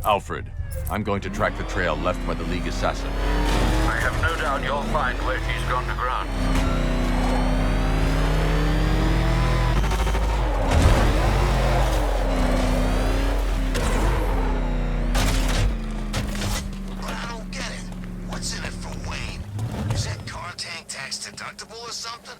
Alfred, I'm going to track the trail left by the League assassin. I have no doubt you'll find where she's gone to ground. But I don't get it. What's in it for Wayne? Is that car tank tax deductible or something?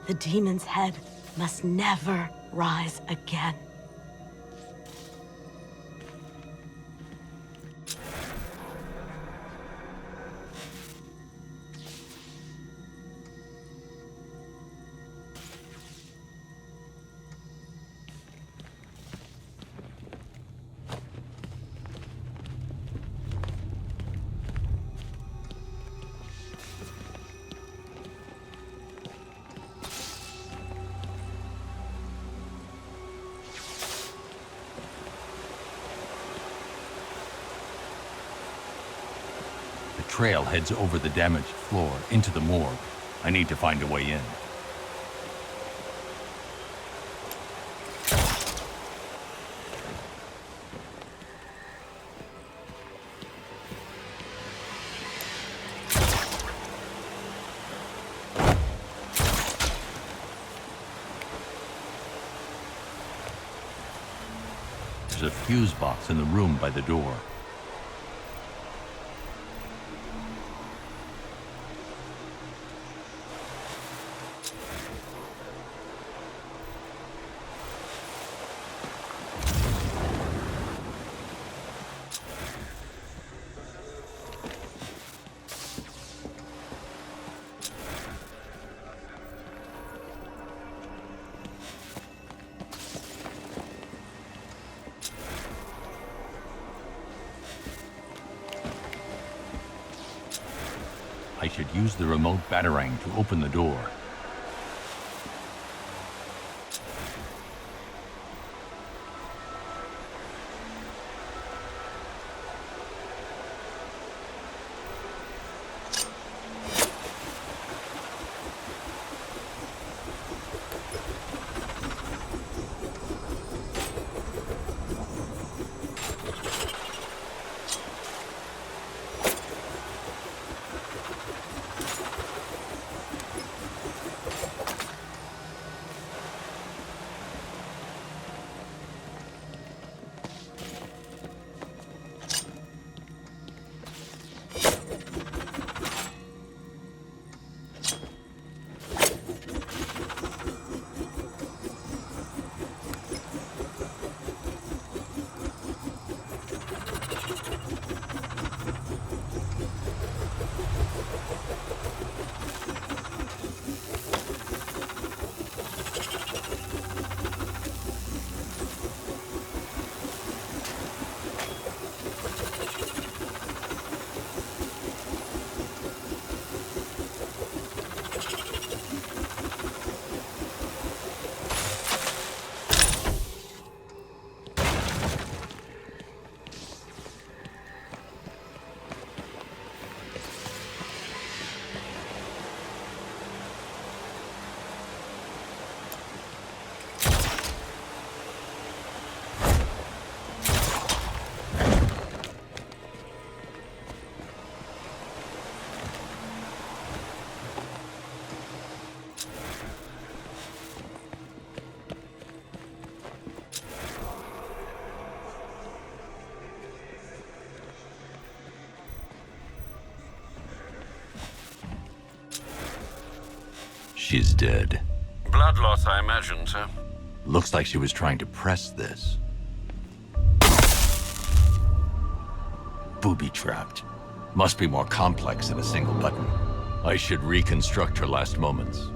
The demon's head must never rise again. The trail heads over the damaged floor into the morgue. I need to find a way in. There's a fuse box in the room by the door. I should use the remote batarang to open the door. she's dead. Blood loss, I imagine, sir. Looks like she was trying to press this. Booby-trapped. Must be more complex than a single button. I should reconstruct her last moments.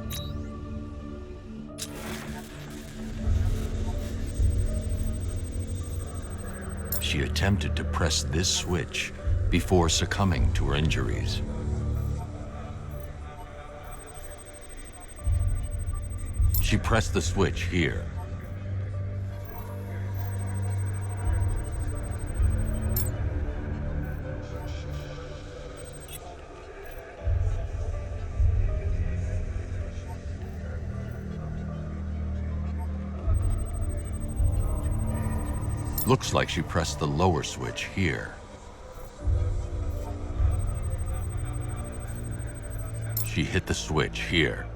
She attempted to press this switch before succumbing to her injuries. She pressed the switch here. Looks like she pressed the lower switch here. She hit the switch here.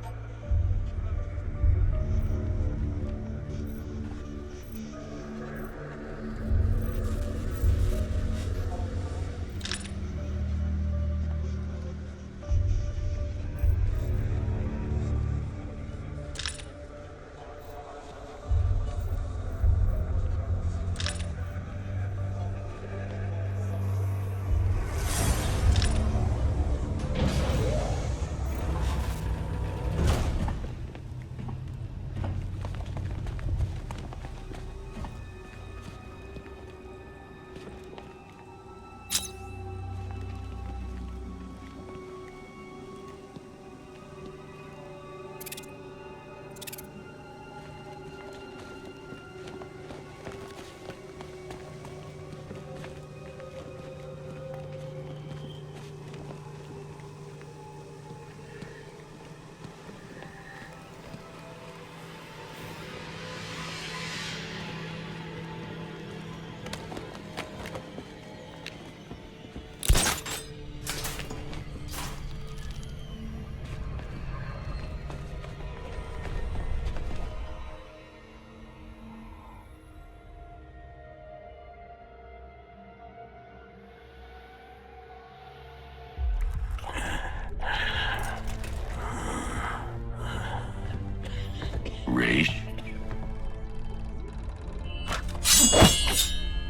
Raish?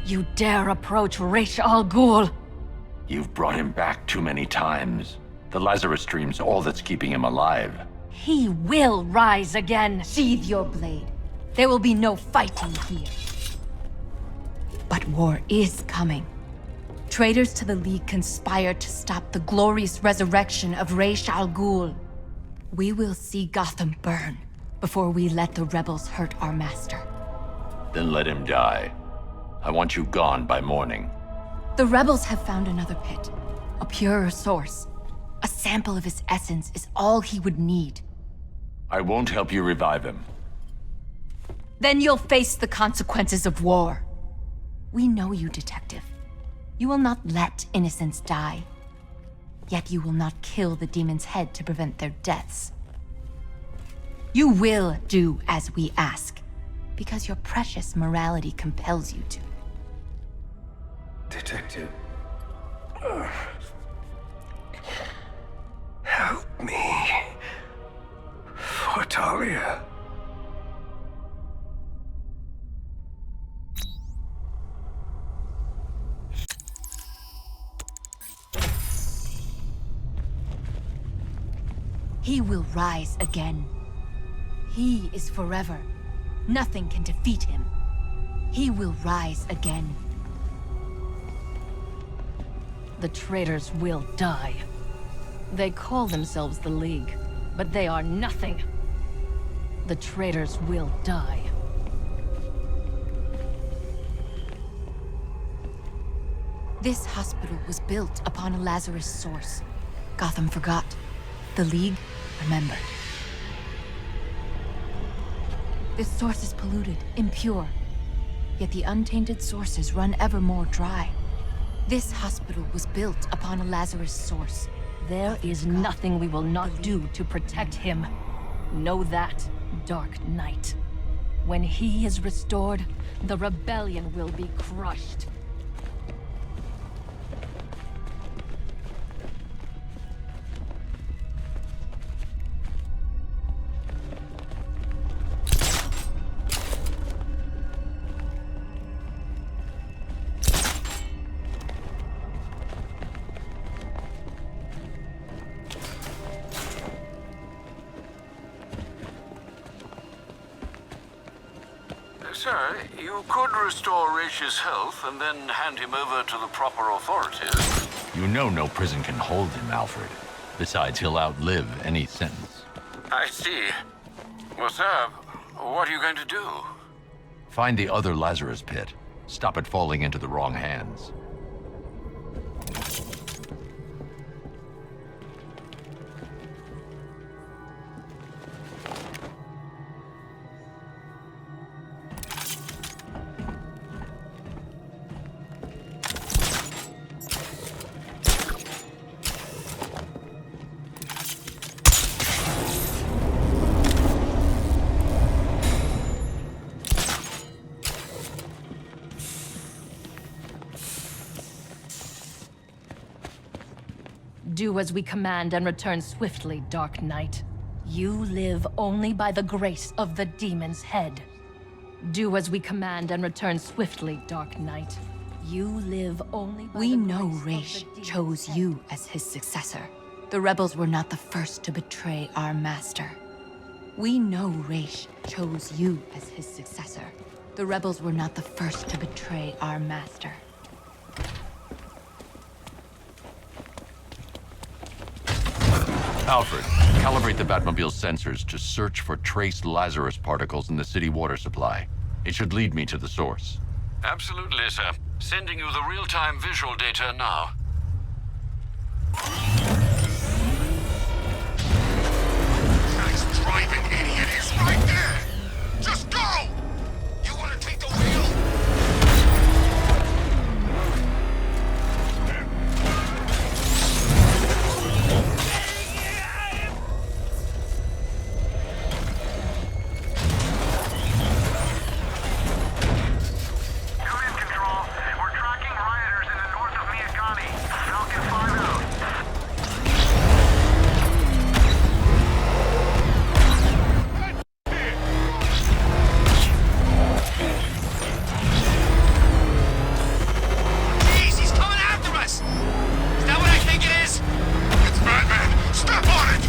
You dare approach Raish Al Ghul? You've brought him back too many times. The Lazarus Stream's all that's keeping him alive. He will rise again. Sheathe your blade. There will be no fighting here. But war is coming. Traitors to the League conspire to stop the glorious resurrection of Raish Al Ghul. We will see Gotham burn before we let the rebels hurt our master. Then let him die. I want you gone by morning. The rebels have found another pit. A purer source. A sample of his essence is all he would need. I won't help you revive him. Then you'll face the consequences of war. We know you, Detective. You will not let innocents die. Yet you will not kill the demon's head to prevent their deaths. You will do as we ask, because your precious morality compels you to. Detective. Help me. For Talia. He will rise again. He is forever. Nothing can defeat him. He will rise again. The traitors will die. They call themselves the League, but they are nothing. The traitors will die. This hospital was built upon a Lazarus source. Gotham forgot. The League remembered. This source is polluted, impure. Yet the untainted sources run ever more dry. This hospital was built upon a Lazarus source. There is nothing we will not do to protect him. Know that, Dark Knight. When he is restored, the rebellion will be crushed. Sir, you could restore Raish's health and then hand him over to the proper authorities. You know no prison can hold him, Alfred. Besides, he'll outlive any sentence. I see. Well, sir, what are you going to do? Find the other Lazarus pit. Stop it falling into the wrong hands. Do as we command and return swiftly, Dark Knight. You live only by the grace of the demon's head. Do as we command and return swiftly, Dark Knight. You live only by We the know grace of Raish the demon's chose head. you as his successor. The rebels were not the first to betray our master. We know Raish chose you as his successor. The rebels were not the first to betray our master. Alfred, calibrate the Batmobile's sensors to search for trace Lazarus particles in the city water supply. It should lead me to the source. Absolutely, sir. Sending you the real-time visual data now. Nice driving, idiot! He's right there! Just go! You wanna take the wheel? Command control. We're tracking rioters in the north of Miyagani. Falcon 5 out. Jeez, he's coming after us! Is that what I think it is? It's Batman! Step on it!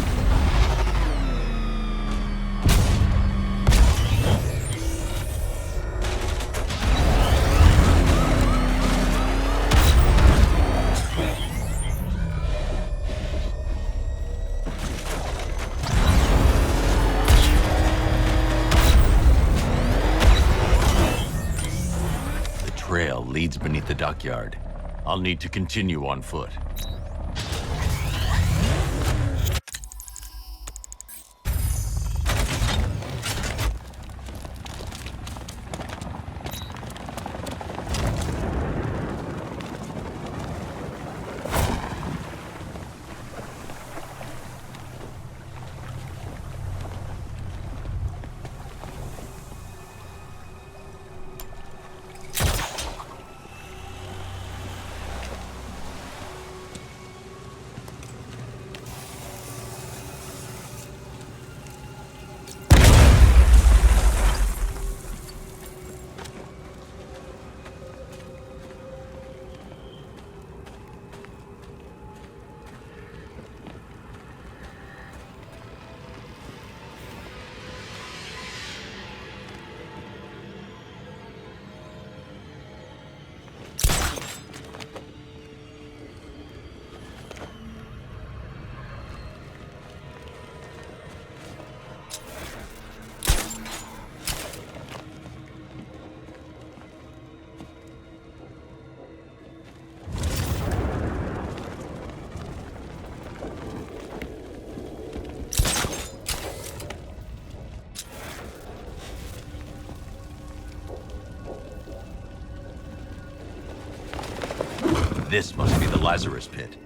The trail leads beneath the dockyard. I'll need to continue on foot. This must be the Lazarus pit.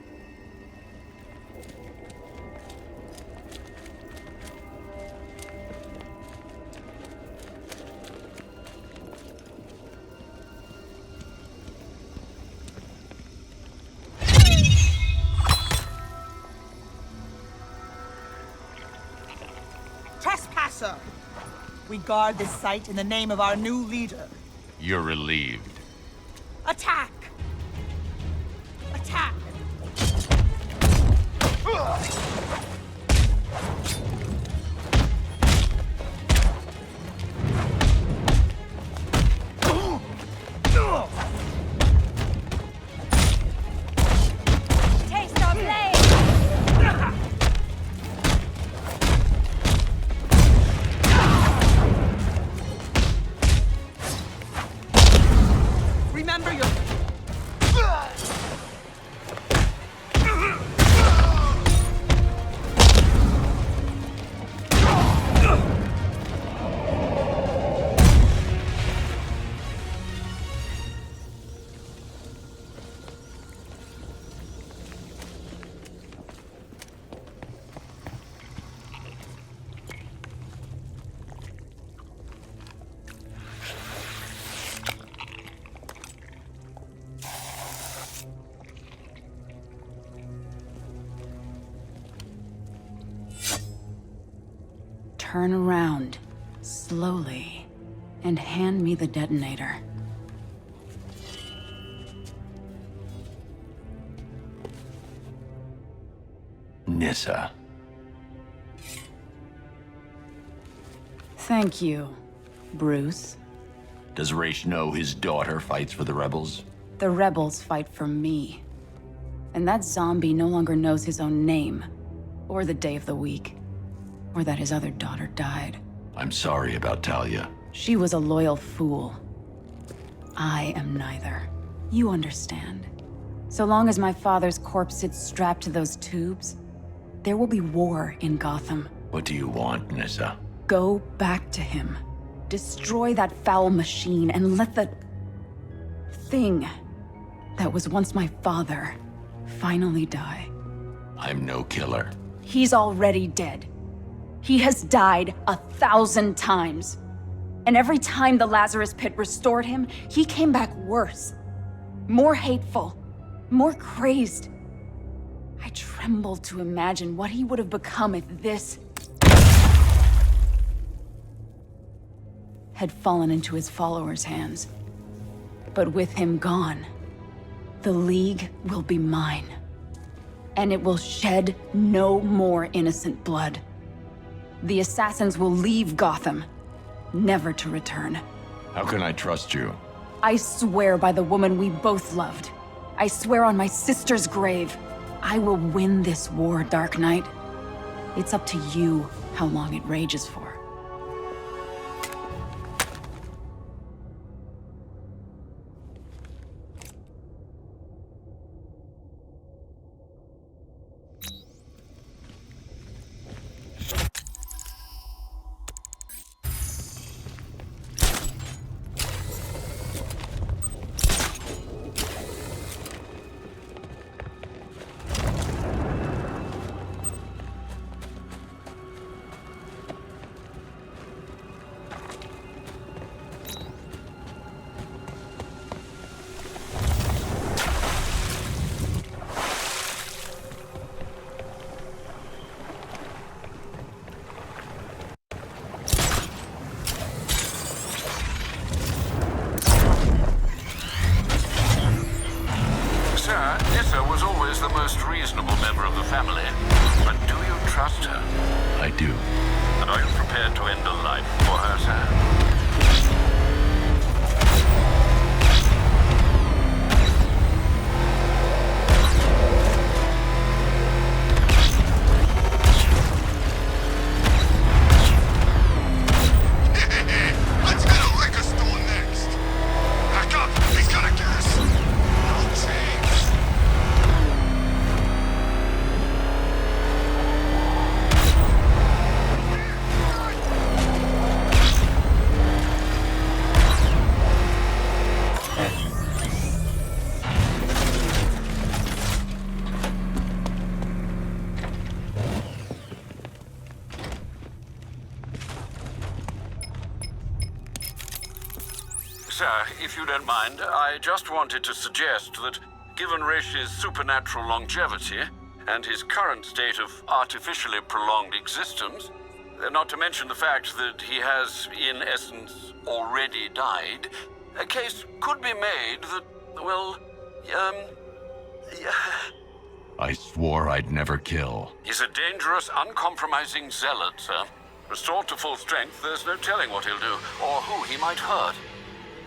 Trespasser! We guard this site in the name of our new leader. You're relieved. Attack! Attack! turn around, slowly, and hand me the detonator. Nyssa. Thank you, Bruce. Does Raish know his daughter fights for the rebels? The rebels fight for me. And that zombie no longer knows his own name, or the day of the week, or that his other daughter died. I'm sorry about Talia. She was a loyal fool. I am neither. You understand. So long as my father's corpse sits strapped to those tubes, there will be war in Gotham. What do you want, Nyssa? Go back to him. Destroy that foul machine and let the thing that was once my father finally die. I'm no killer. He's already dead. He has died 1,000 times. And every time the Lazarus Pit restored him, he came back worse. More hateful. More crazed. I tremble to imagine what he would have become if this had fallen into his followers' hands. But with him gone, the League will be mine. And it will shed no more innocent blood. The assassins will leave Gotham, never to return. How can I trust you? I swear by the woman we both loved. I swear on my sister's grave. I will win this war, Dark Knight. It's up to you how long it rages for. Nyssa was always the most reasonable member of the family. But do you trust her? I do. And are you prepared to end a life for her, sir? Let's hit a liquor store next. Back up. He's got a gas. No change. Sir, if you don't mind, I just wanted to suggest that, given Raish's supernatural longevity and his current state of artificially prolonged existence, not to mention the fact that he has, in essence, already died, a case could be made that, well, I swore I'd never kill. he's a dangerous, uncompromising zealot, sir. Restored to full strength, there's no telling what he'll do, or who he might hurt.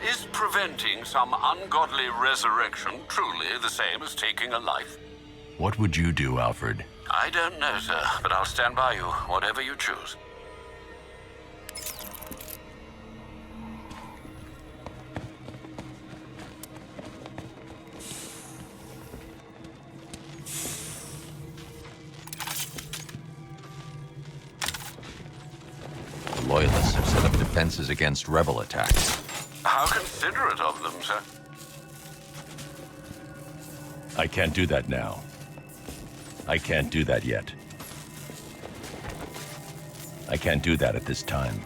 Is preventing some ungodly resurrection truly the same as taking a life? What would you do, Alfred? I don't know, sir, but I'll stand by you, whatever you choose. The Loyalists have set up defenses against rebel attacks. How considerate of them, sir. I can't do that now. I can't do that yet. I can't do that at this time.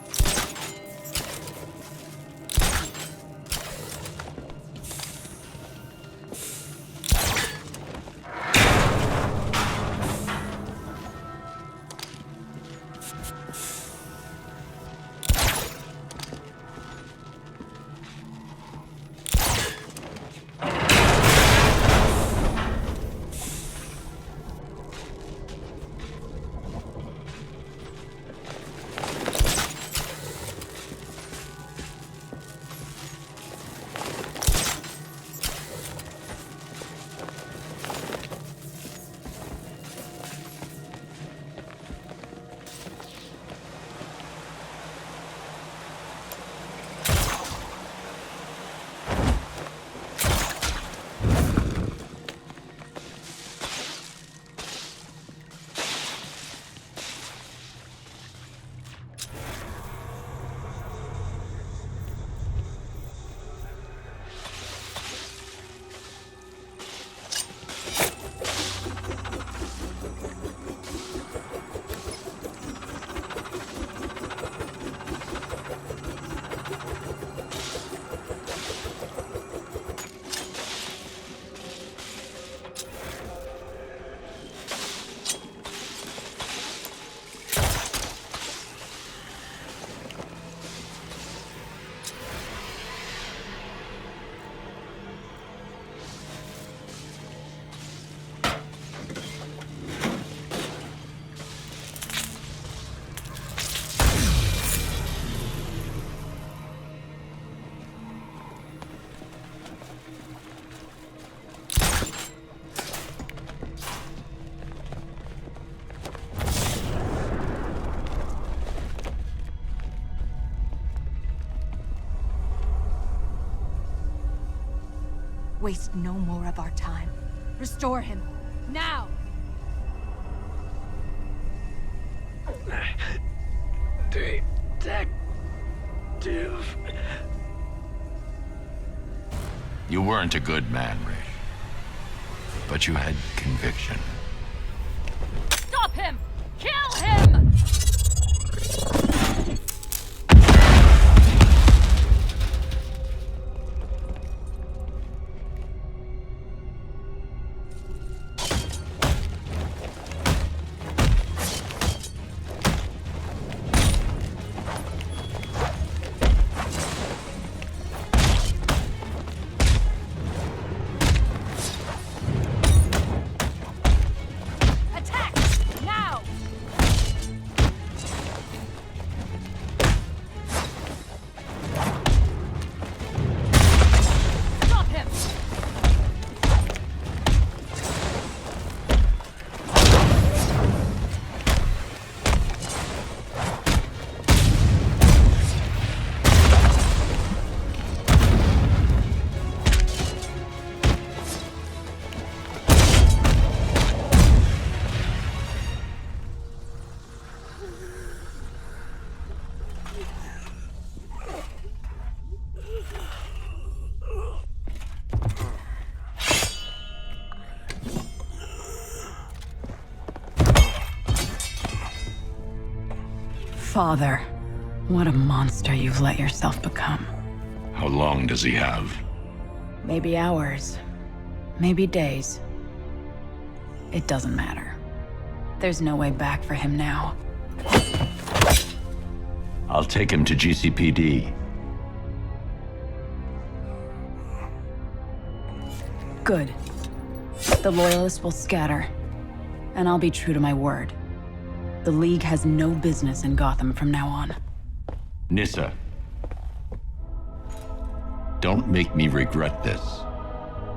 Waste no more of our time. Restore him. Now! Detective. You weren't a good man, Rish. But you had conviction. Stop him! Kill him! Father, what a monster you've let yourself become. How long does he have? Maybe hours, maybe days. It doesn't matter. There's no way back for him now. I'll take him to GCPD. Good. The Loyalists will scatter, and I'll be true to my word. The League has no business in Gotham from now on. Nissa. Don't make me regret this,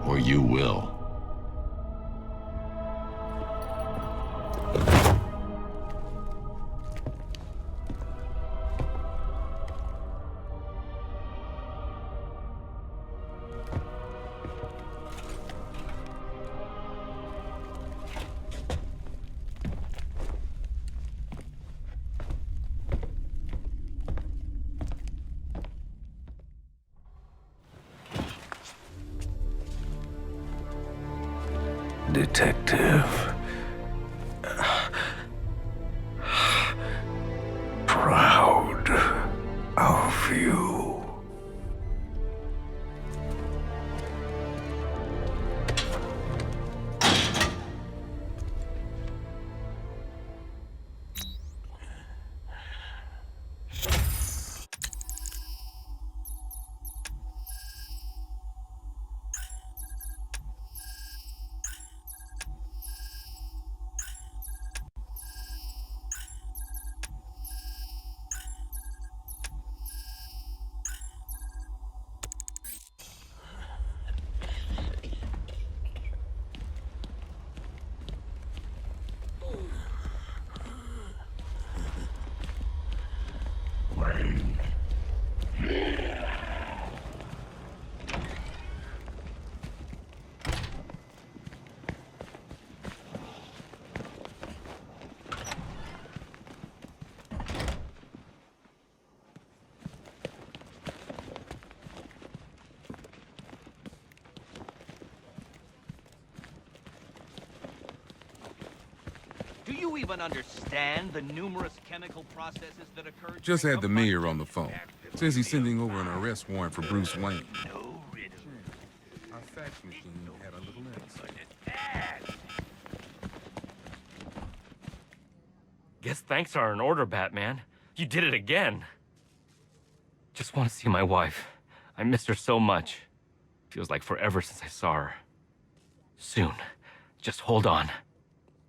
or you will. Detective. Proud of you. Do you even understand the numerous chemical processes that occur? Just had the mayor on the phone. Says he's sending over an arrest warrant for Bruce Wayne. No riddle. Our fax machine had a little insight. Guess thanks are in order, Batman. You did it again. Just want to see my wife. I missed her so much. Feels like forever since I saw her. Soon. Just hold on.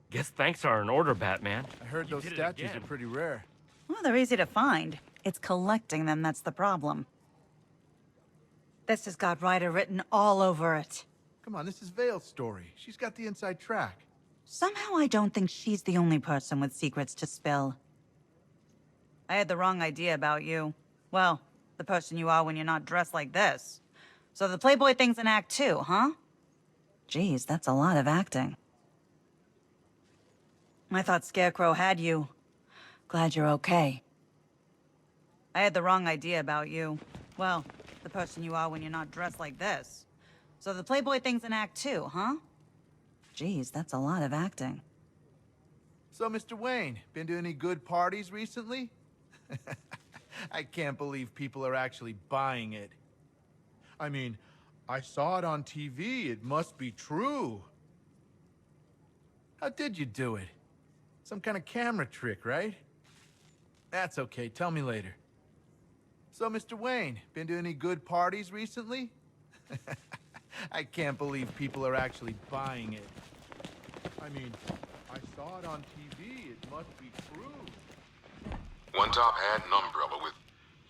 Guess thanks are in order, Batman. I heard those statues are pretty rare. Well, they're easy to find. It's collecting them that's the problem. This has got Ryder written all over it. Come on, this is Vale's story. She's got the inside track. Somehow I don't think she's the only person with secrets to spill. I had the wrong idea about you. Well, the person you are when you're not dressed like this. So the Playboy thing's in Act 2, huh? Geez, that's a lot of acting. I thought Scarecrow had you. Glad you're okay. I had the wrong idea about you. Well, the person you are when you're not dressed like this. So the Playboy thing's in Act 2, huh? Geez, that's a lot of acting. So, Mr. Wayne, been to any good parties recently? I can't believe people are actually buying it. I mean, I saw it on TV. It must be true. How did you do it? Some kind of camera trick, right? That's okay. Tell me later. So, Mr. Wayne, been to any good parties recently? I can't believe people are actually buying it. I mean, I saw it on TV. It must be true. One top hat and umbrella with,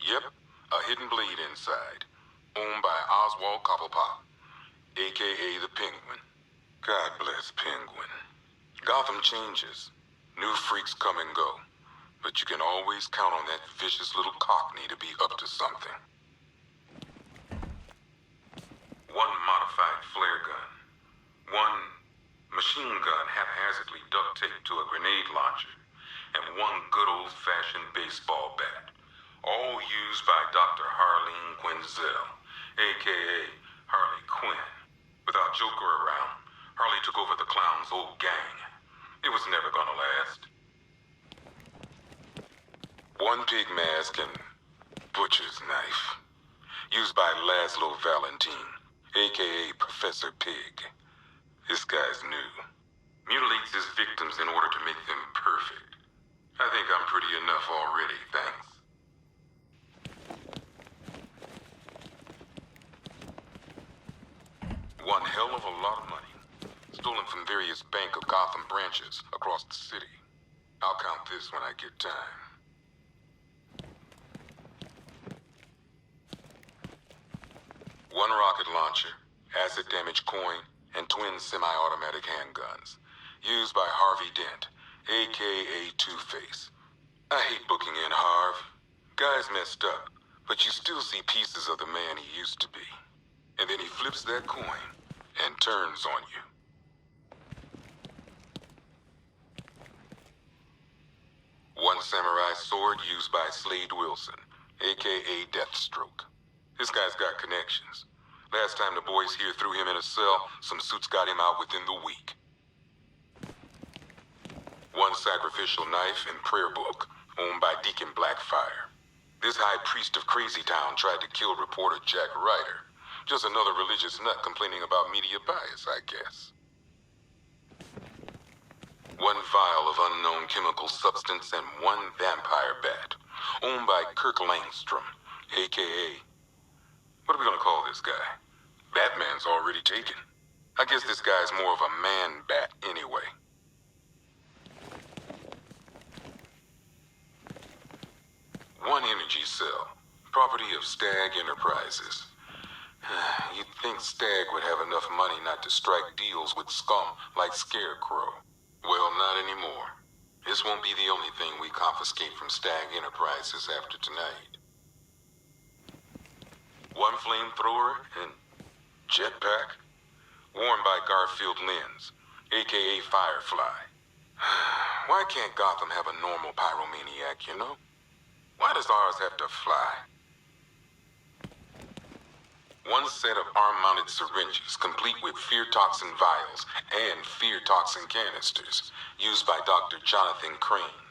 yep, a hidden blade inside. Owned by Oswald Cobblepot, a.k.a. the Penguin. God bless Penguin. Gotham changes. New freaks come and go. But you can always count on that vicious little cockney to be up to something. One modified flare gun. One machine gun haphazardly duct taped to a grenade launcher. And one good old-fashioned baseball bat. All used by Dr. Harleen Quinzel, a.k.a. Harley Quinn. Without Joker around, Harley took over the clown's old gang. It was never gonna last. One pig mask and butcher's knife. Used by Laszlo Valentine, a.k.a. Professor Pig. This guy's new. Mutilates his victims in order to make them perfect. I think I'm pretty enough already, thanks. One hell of a lot of money. Stolen from various Bank of Gotham branches across the city. I'll count this when I get time. One rocket launcher, acid damage coin, and twin semi-automatic handguns. Used by Harvey Dent, a.k.a. Two-Face. I hate booking in Harv. Guy's messed up, but you still see pieces of the man he used to be. And then he flips that coin and turns on you. One samurai sword used by Slade Wilson, a.k.a. Deathstroke. This guy's got connections. Last time the boys here threw him in a cell, some suits got him out within the week. One sacrificial knife and prayer book, owned by Deacon Blackfire. This high priest of Crazy Town tried to kill reporter Jack Ryder. Just another religious nut complaining about media bias, I guess. One vial of unknown chemical substance and one vampire bat, owned by Kirk Langstrom, a.k.a. What are we gonna call this guy? Batman's already taken. I guess this guy's more of a man-bat anyway. One energy cell, property of Stag Enterprises. You'd think Stag would have enough money not to strike deals with scum like Scarecrow. Well, not anymore. This won't be the only thing we confiscate from Stag Enterprises after tonight. One flamethrower and jetpack, worn by Garfield Lens, a.k.a. Firefly. Why can't Gotham have a normal pyromaniac, you know? Why does ours have to fly? One set of arm-mounted syringes, complete with fear toxin vials and fear toxin canisters, used by Dr. Jonathan Crane,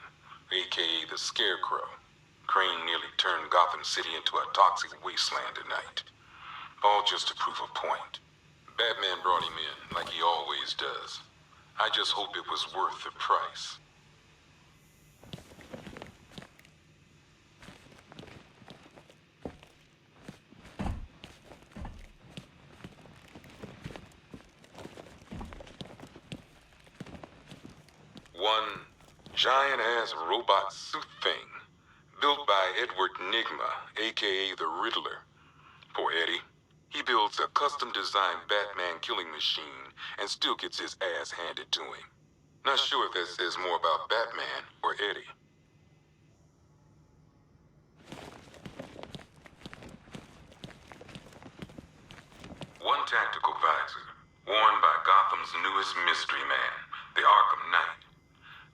a.k.a. the Scarecrow. Crane nearly turned Gotham City into a toxic wasteland tonight. All just to prove a point. Batman brought him in, like he always does. I just hope it was worth the price. One giant-ass robot suit thing, built by Edward Nygma, a.k.a. the Riddler. Poor Eddie. He builds a custom-designed Batman killing machine and still gets his ass handed to him. Not sure if that says more about Batman or Eddie. One tactical visor, worn by Gotham's newest mystery man, the Arkham Knight.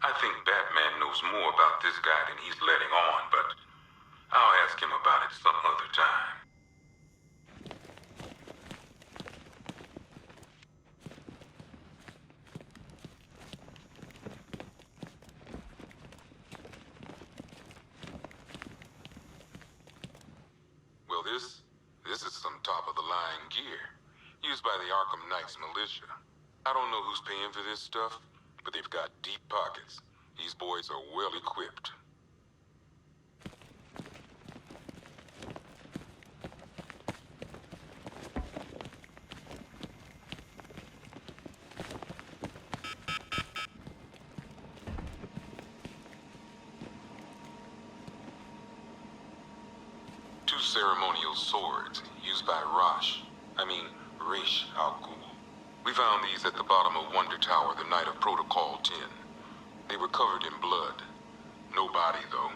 I think Batman knows more about this guy than he's letting on, but I'll ask him about it some other time. Well, this is some top-of-the-line gear, used by the Arkham Knight's militia. I don't know who's paying for this stuff, but they've got deep pockets. These boys are well equipped. Two ceremonial swords used by Ra's al Ghul. We found these at the bottom of Wonder Tower the night of Protocol 10. They were covered in blood. No body, though.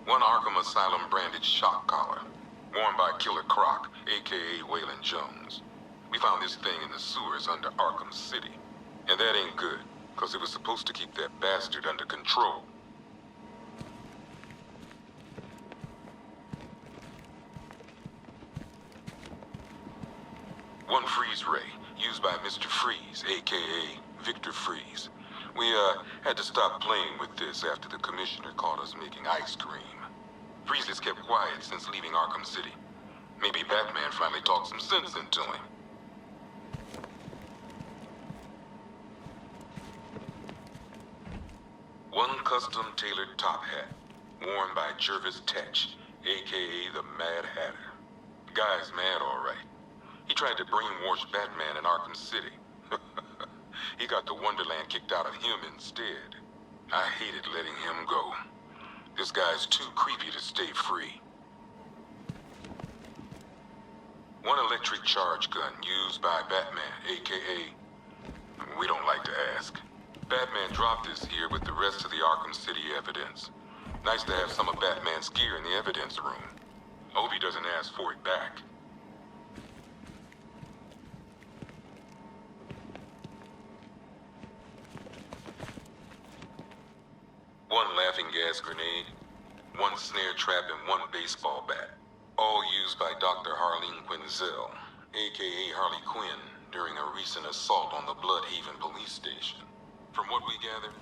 One Arkham Asylum branded shock collar, worn by Killer Croc, aka Waylon Jones. We found this thing in the sewers under Arkham City. And that ain't good, because it was supposed to keep that bastard under control. One freeze ray, used by Mr. Freeze, aka Victor Freeze. We, had to stop playing with this after the commissioner caught us making ice cream. Freeze has kept quiet since leaving Arkham City. Maybe Batman finally talked some sense into him. One custom-tailored top hat, worn by Jervis Tetch, aka the Mad Hatter. Guy's mad, all right. He tried to brainwash Batman in Arkham City. He got the Wonderland kicked out of him instead. I hated letting him go. This guy's too creepy to stay free. One electric charge gun used by Batman, aka... we don't like to ask. Batman dropped this here with the rest of the Arkham City evidence. Nice to have some of Batman's gear in the evidence room. Hope he doesn't ask for it back. One laughing gas grenade, one snare trap, and one baseball bat. All used by Dr. Harleen Quinzel, aka Harley Quinn, during a recent assault on the Bloodhaven police station. From what we gather,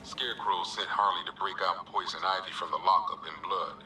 Scarecrow sent Harley to break out Poison Ivy from the lockup in blood.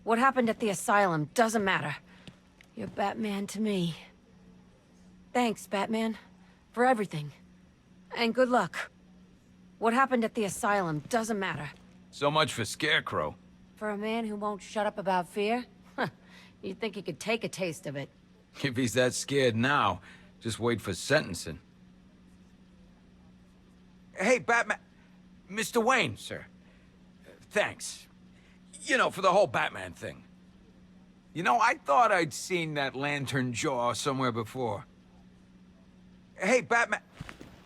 What happened at the Asylum doesn't matter. You're Batman to me. Thanks, Batman, for everything. And good luck. What happened at the Asylum doesn't matter. So much for Scarecrow. For a man who won't shut up about fear? You'd think he could take a taste of it. If he's that scared now, just wait for sentencing. Hey, Batman... Mr. Wayne, sir. Thanks. You know, for the whole Batman thing. You know, I thought I'd seen that lantern jaw somewhere before. Hey, Batman...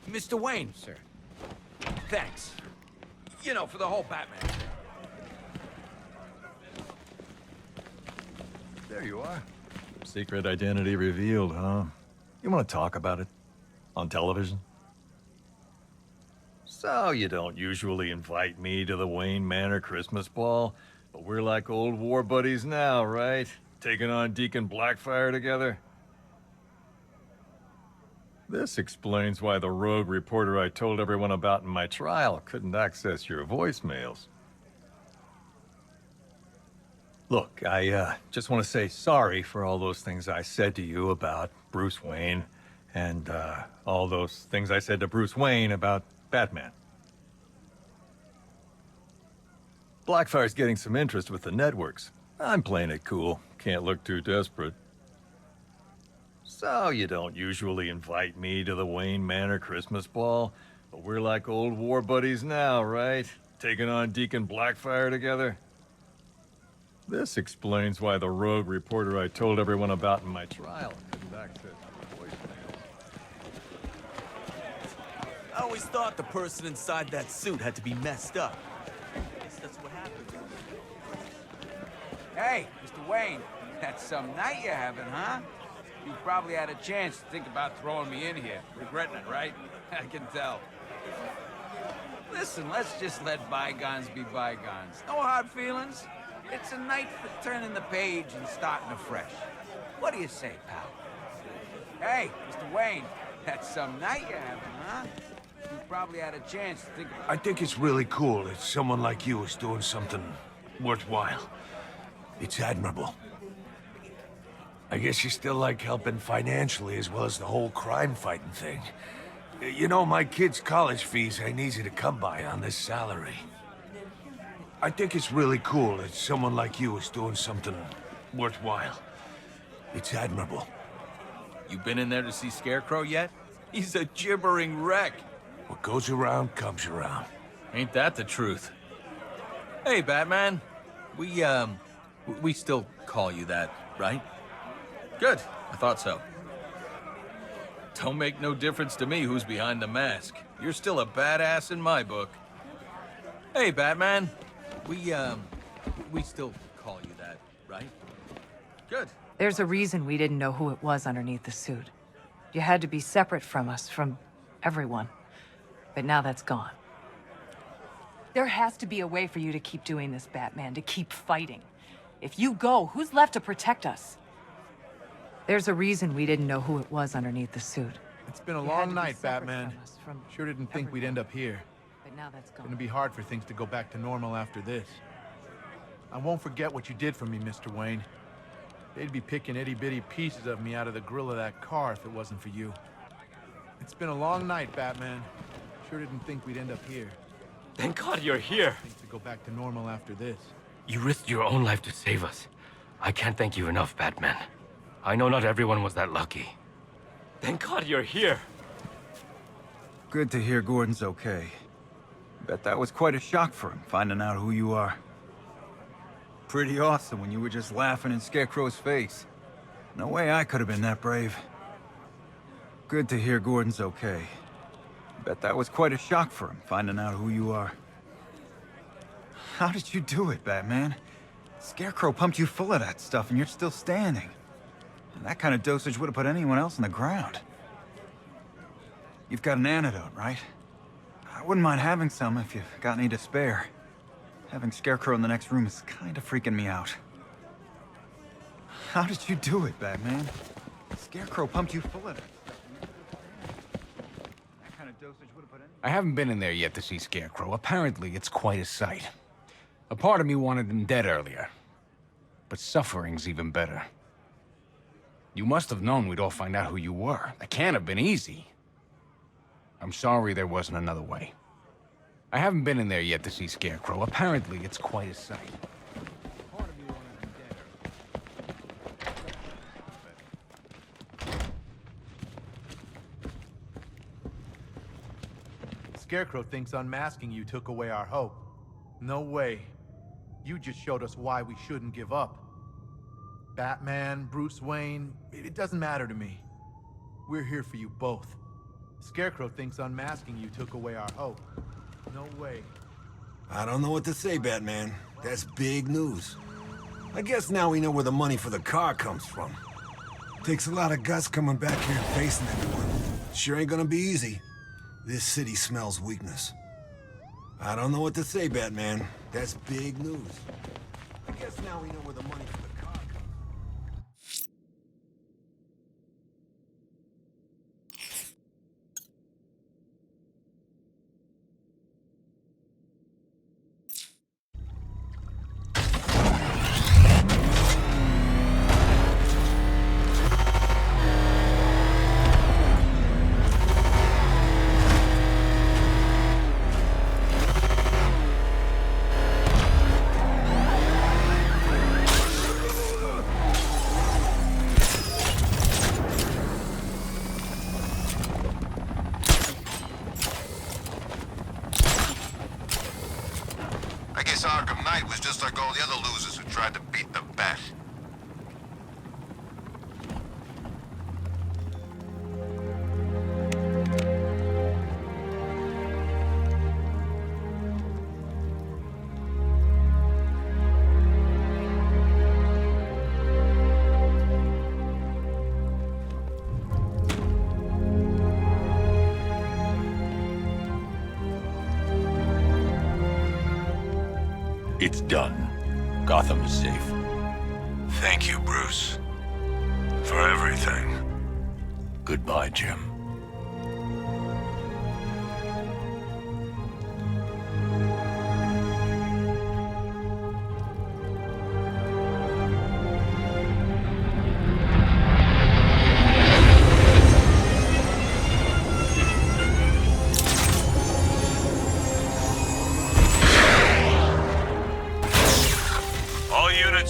Mr. Wayne, sir. Thanks. You know, for the whole Batman thing. There you are. Secret identity revealed, huh? You want to talk about it? On television? So, you don't usually invite me to the Wayne Manor Christmas ball, but we're like old war buddies now, right? Taking on Deacon Blackfire together? This explains why the rogue reporter I told everyone about in my trial couldn't access your voicemails. Look, I just want to say sorry for all those things I said to you about Bruce Wayne, and all those things I said to Bruce Wayne about Batman. Blackfire's getting some interest with the networks. I'm playing it cool. Can't look too desperate. So you don't usually invite me to the Wayne Manor Christmas ball, but we're like old war buddies now, right? Taking on Deacon Blackfire together? This explains why the rogue reporter I told everyone about in my trial couldn't access my voicemail. I always thought the person inside that suit had to be messed up. I guess that's what happened. Hey, Mr. Wayne, that's some night you're having, huh? You probably had a chance to think about throwing me in here. Regretting it, right? I can tell. Listen, let's just let bygones be bygones. No hard feelings. It's a night for turning the page and starting afresh. What do you say, pal? Hey, Mr. Wayne, that's some night you're having, huh? You probably had a chance to think about... I think it's really cool that someone like you is doing something worthwhile. It's admirable. I guess you still like helping financially as well as the whole crime-fighting thing. You know, my kids' college fees ain't easy to come by on this salary. I think it's really cool that someone like you is doing something worthwhile. It's admirable. You been in there to see Scarecrow yet? He's a gibbering wreck. What goes around comes around. Ain't that the truth? Hey, Batman. We still call you that, right? Good. I thought so. Don't make no difference to me who's behind the mask. You're still a badass in my book. Hey, Batman. We still call you that, right? Good. There's a reason we didn't know who it was underneath the suit. You had to be separate from us, from everyone. But now that's gone. There has to be a way for you to keep doing this, Batman, to keep fighting. If you go, who's left to protect us? There's a reason we didn't know who it was underneath the suit. It's been a You long had to be night, separate Batman. from us, from Sure didn't think we'd end up here. But now that's gone. Gonna be hard for things to go back to normal after this. I won't forget what you did for me, Mr. Wayne. They'd be picking itty-bitty pieces of me out of the grill of that car if it wasn't for you. It's been a long night, Batman. Sure didn't think we'd end up here. Thank God you're here. Things to go back to normal after this. You risked your own life to save us. I can't thank you enough, Batman. I know not everyone was that lucky. Thank God you're here. Good to hear Gordon's okay. Bet that was quite a shock for him, finding out who you are. Pretty awesome when you were just laughing in Scarecrow's face. No way I could have been that brave. Good to hear Gordon's okay. Bet that was quite a shock for him, finding out who you are. How did you do it, Batman? Scarecrow pumped you full of that stuff and you're still standing. And that kind of dosage would have put anyone else on the ground. You've got an antidote, right? I wouldn't mind having some if you've got any to spare. Having Scarecrow in the next room is kind of freaking me out. How did you do it, Batman? Scarecrow pumped you full of it. That kind of dosage would have put anyone... I haven't been in there yet to see Scarecrow. Apparently, it's quite a sight. A part of me wanted him dead earlier. But suffering's even better. You must have known we'd all find out who you were. That can't have been easy. I'm sorry there wasn't another way. I haven't been in there yet to see Scarecrow. Apparently, it's quite a sight. Part of me wanted him dead. Scarecrow thinks unmasking you took away our hope. No way. You just showed us why we shouldn't give up. Batman, Bruce Wayne, it doesn't matter to me. We're here for you both. Scarecrow thinks unmasking you took away our hope. No way. I don't know what to say, Batman. That's big news. I guess now we know where the money for the car comes from. Takes a lot of guts coming back here and facing everyone. Sure ain't gonna be easy. This city smells weakness. I don't know what to say, Batman. That's big news. I guess now we know where the money for the car comes from. Arkham Knight was just like all the other losers who tried to beat the Bat. It's done. Gotham is safe. Thank you, Bruce. For everything. Goodbye, Jim.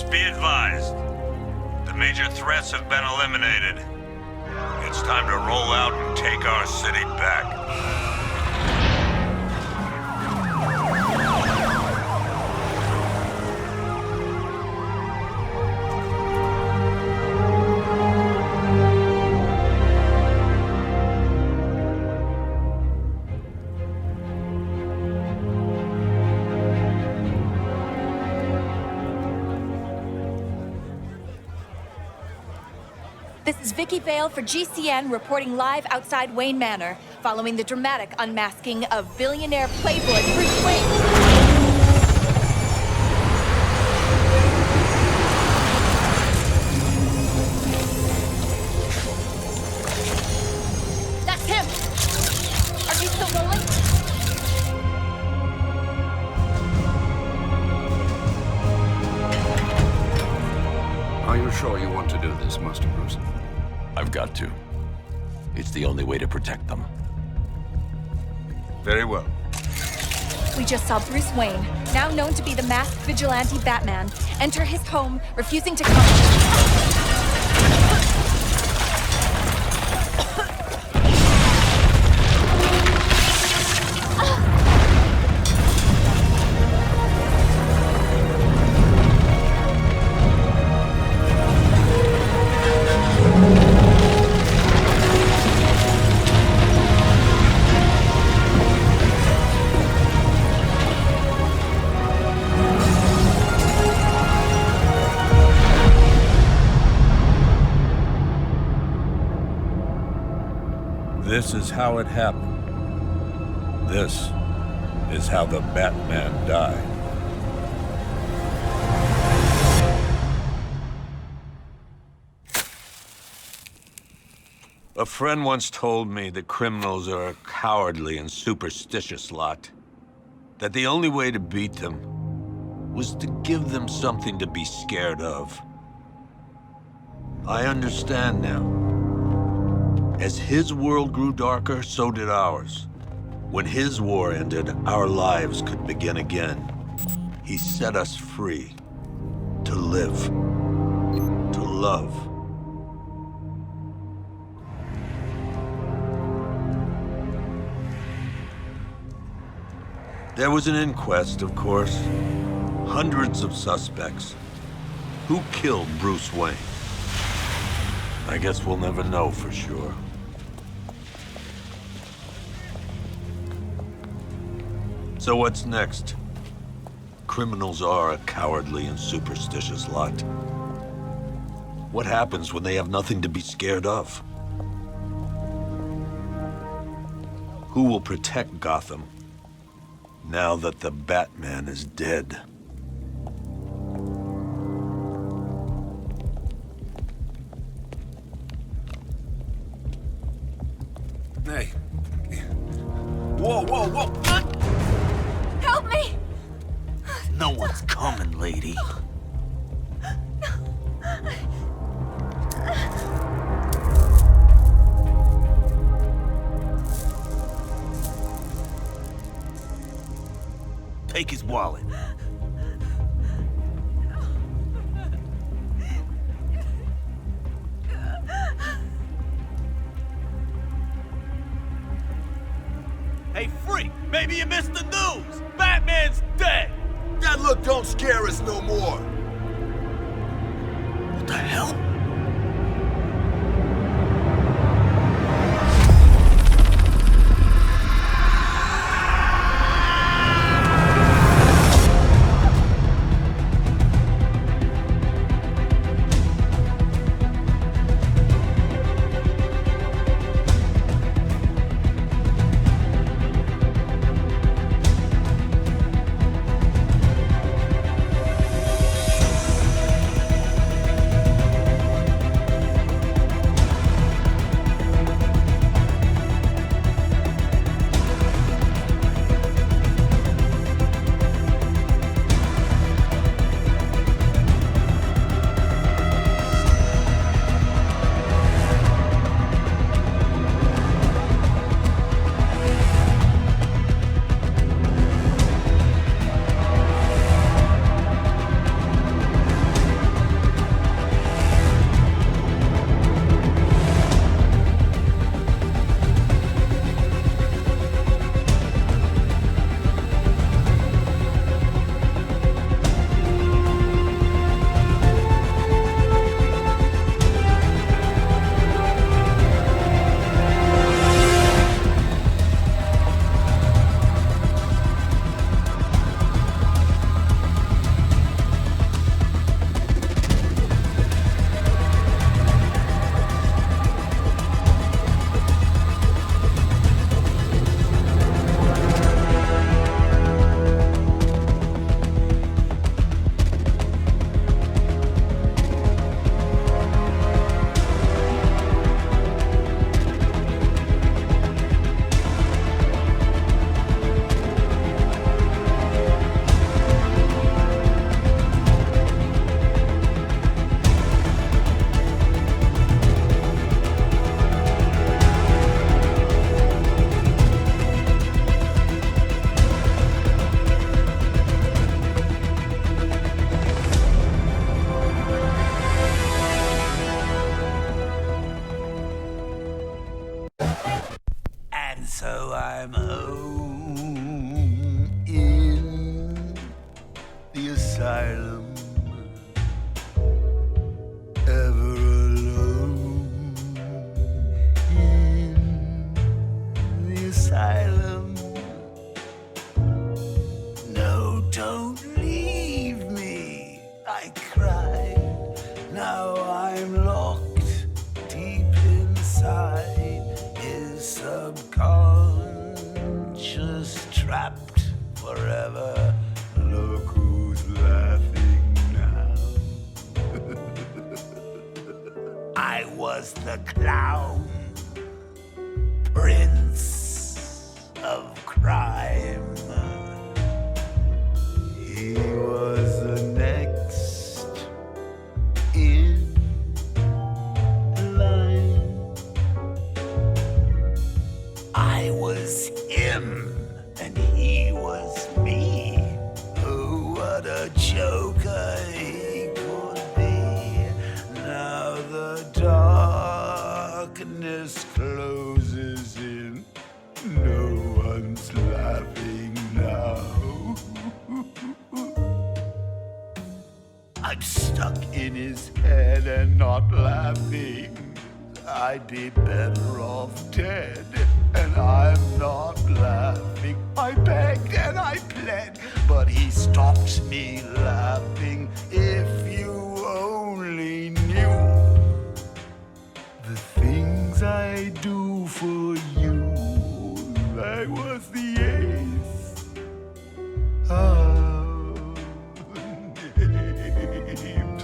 Be advised. The major threats have been eliminated. It's time to roll out and take our city back. This is Vicky Vale for GCN reporting live outside Wayne Manor, following the dramatic unmasking of billionaire playboy Bruce Wayne. That's him! Are you still rolling? Are you sure you want to do this, Master Bruce? I've got to. It's the only way to protect them. Very well. We just saw Bruce Wayne, now known to be the masked vigilante Batman, enter his home, refusing to come. This is how it happened. This is how the Batman died. A friend once told me that criminals are a cowardly and superstitious lot. That the only way to beat them was to give them something to be scared of. I understand now. As his world grew darker, so did ours. When his war ended, our lives could begin again. He set us free. To live. To love. There was an inquest, of course. Hundreds of suspects. Who killed Bruce Wayne? I guess we'll never know for sure. So what's next? Criminals are a cowardly and superstitious lot. What happens when they have nothing to be scared of? Who will protect Gotham now that the Batman is dead? Hey. Whoa, whoa, whoa! Help me! No one's coming, lady. Take his wallet. Hey, freak! Maybe you missed the news! Batman's dead! That look don't scare us no more. What the hell? So I'm home in the asylum, ever alone in the asylum. No, don't leave me, I cried. Now I'm locked deep inside his subconscious, trapped forever. Look who's laughing now. I was the clown, prince of crime. He was the next in line. I was him, and he was me. Oh, what a joker he could be. Now the darkness closes in. No one's laughing now. I'm stuck in his head and not laughing. I'd be better off dead, and I'm not laughing. I begged and I pled, but he stopped me laughing. If you only knew the things I do for you. I was the ace of names.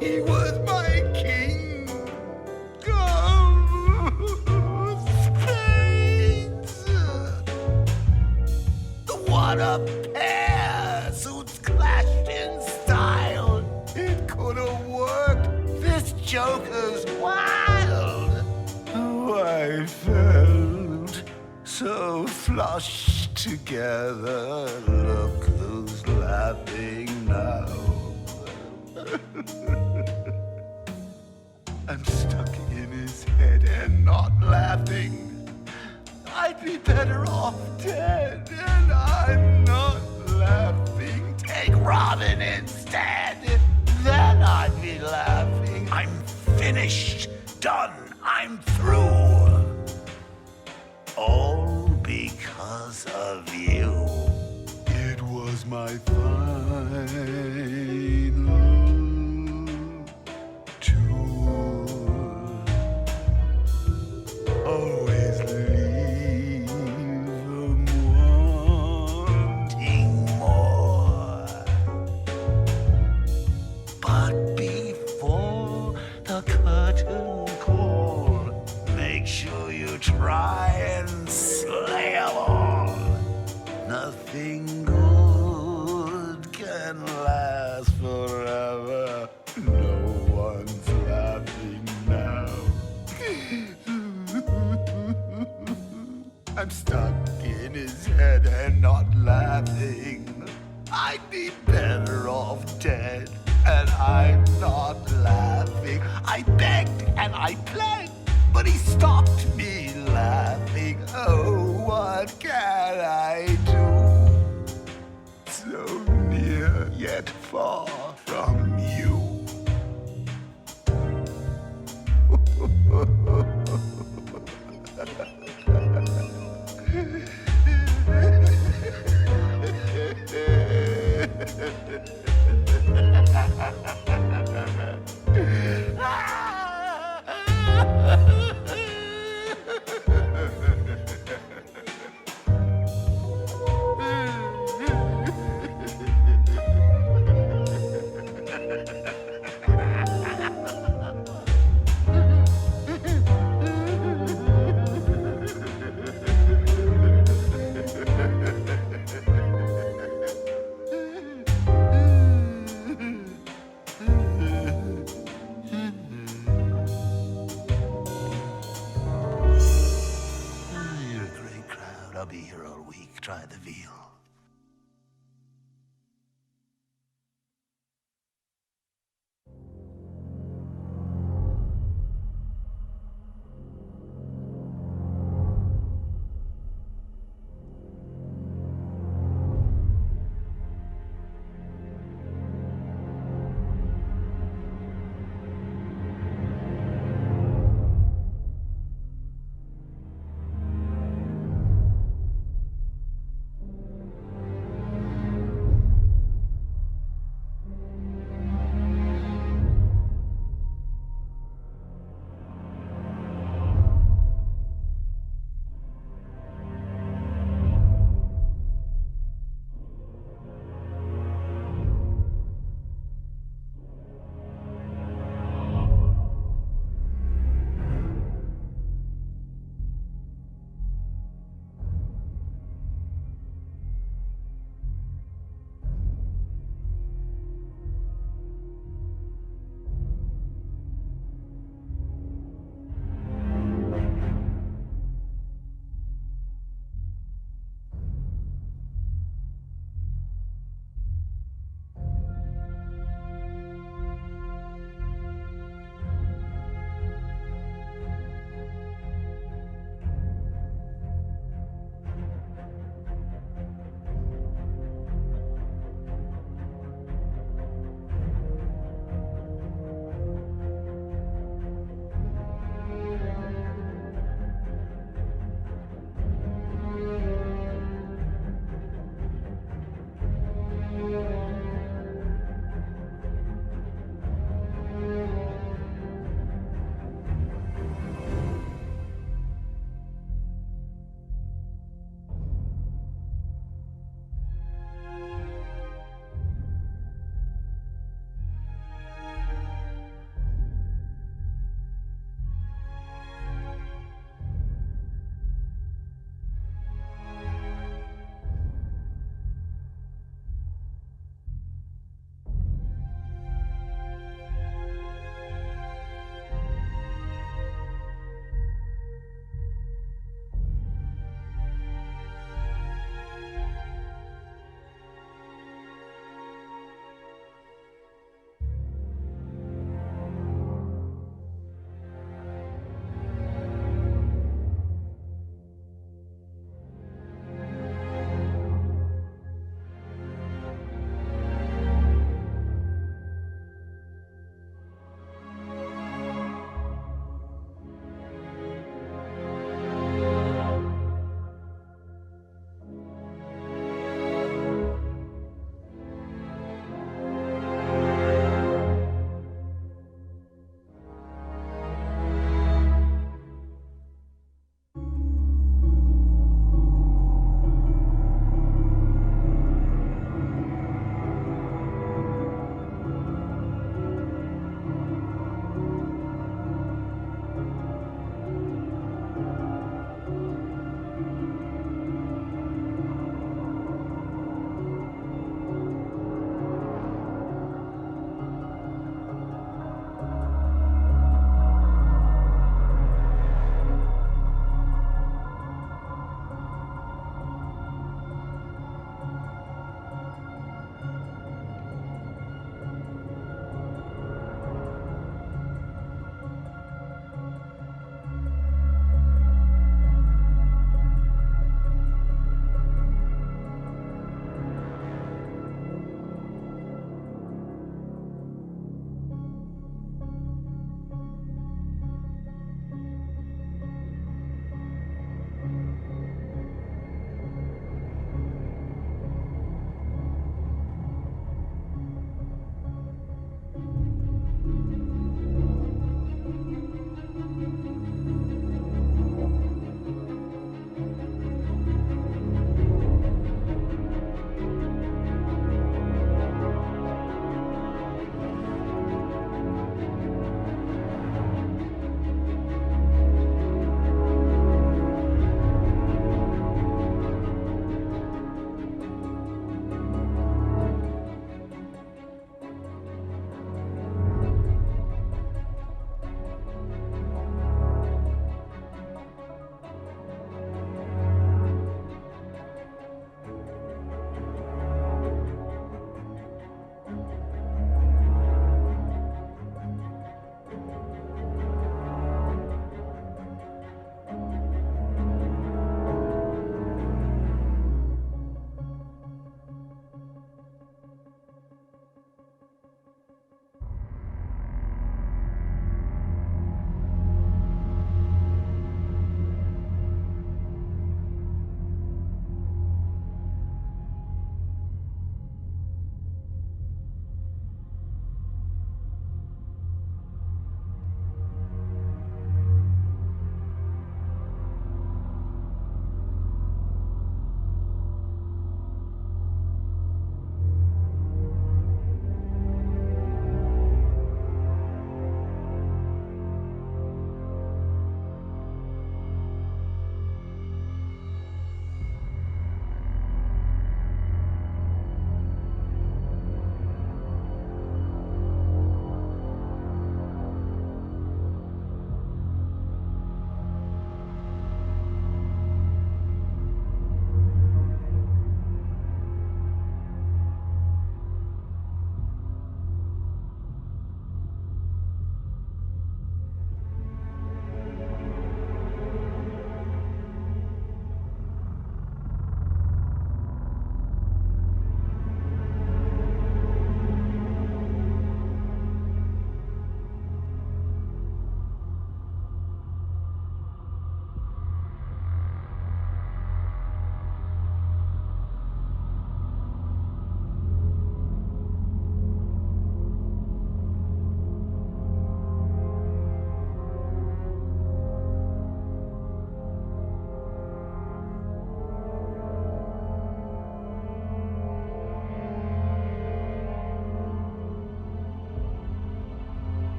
He was my king of spades. What a pair! Suits clashed in style. It could have worked. This joker's wild. Oh, I felt so flushed together. Look who's laughing now. I'm stuck in his head and not laughing. I'd be better off dead, and I'm not. rotting instead. Then I'd be laughing. I'm finished. Done. I'm through. All because of you. It was my final tour. Always leave them wanting more. But before the curtain call, make sure you try and slay 'em all. Nothing good can last forever. No one's laughing now. I'm stuck in his head and not laughing. I'd be better off dead, and I'm not laughing. I begged and I plead, but he stopped me laughing. Oh, what can I do? So near yet far from you. You're a great crowd. I'll be here all week. Try the veal.